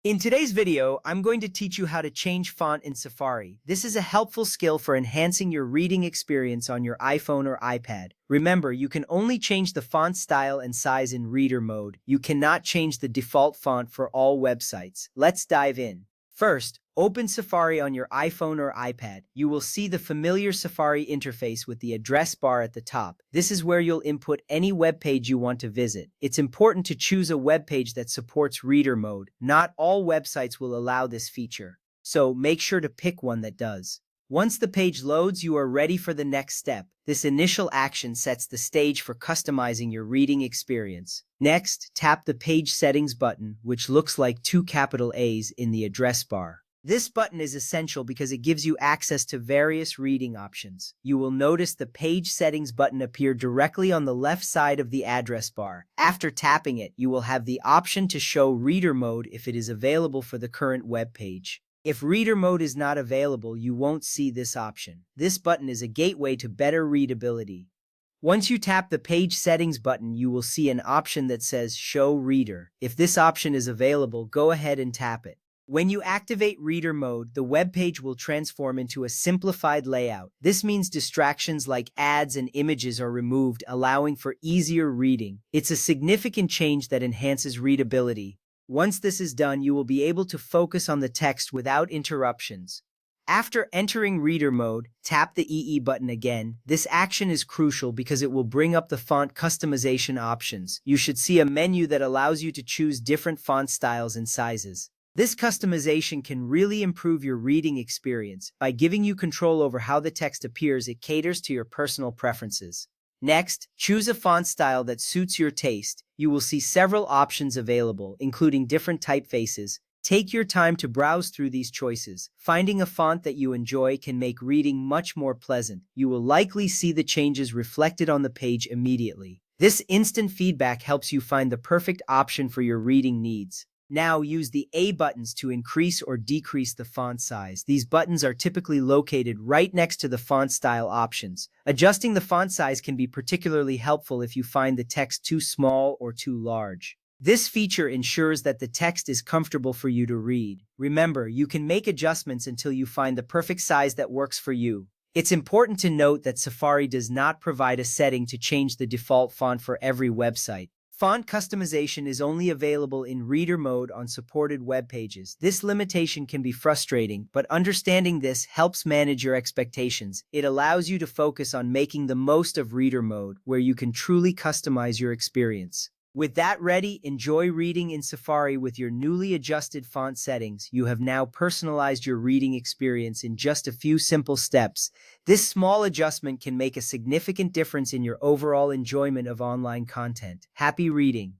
In today's video, I'm going to teach you how to change font in Safari. This is a helpful skill for enhancing your reading experience on your iPhone or iPad. Remember, you can only change the font style and size in reader mode. You cannot change the default font for all websites. Let's dive in. First, open Safari on your iPhone or iPad. You will see the familiar Safari interface with the address bar at the top. This is where you'll input any web page you want to visit. It's important to choose a web page that supports reader mode. Not all websites will allow this feature, so make sure to pick one that does. Once the page loads, you are ready for the next step. This initial action sets the stage for customizing your reading experience. Next, tap the Page Settings button, which looks like two capital A's in the address bar. This button is essential because it gives you access to various reading options. You will notice the Page Settings button appear directly on the left side of the address bar. After tapping it, you will have the option to show reader mode if it is available for the current web page. If reader mode is not available, you won't see this option. This button is a gateway to better readability. Once you tap the Page Settings button, you will see an option that says Show Reader. If this option is available, go ahead and tap it. When you activate reader mode, the web page will transform into a simplified layout. This means distractions like ads and images are removed, allowing for easier reading. It's a significant change that enhances readability. Once this is done, you will be able to focus on the text without interruptions. After entering reader mode, tap the EE button again. This action is crucial because it will bring up the font customization options. You should see a menu that allows you to choose different font styles and sizes. This customization can really improve your reading experience. By giving you control over how the text appears, it caters to your personal preferences. Next, choose a font style that suits your taste. You will see several options available, including different typefaces. Take your time to browse through these choices. Finding a font that you enjoy can make reading much more pleasant. You will likely see the changes reflected on the page immediately. This instant feedback helps you find the perfect option for your reading needs. Now use the A buttons to increase or decrease the font size. These buttons are typically located right next to the font style options. Adjusting the font size can be particularly helpful if you find the text too small or too large. This feature ensures that the text is comfortable for you to read. Remember, you can make adjustments until you find the perfect size that works for you. It's important to note that Safari does not provide a setting to change the default font for every website. Font customization is only available in reader mode on supported web pages. This limitation can be frustrating, but understanding this helps manage your expectations. It allows you to focus on making the most of reader mode, where you can truly customize your experience. With that ready, enjoy reading in Safari with your newly adjusted font settings. You have now personalized your reading experience in just a few simple steps. This small adjustment can make a significant difference in your overall enjoyment of online content. Happy reading!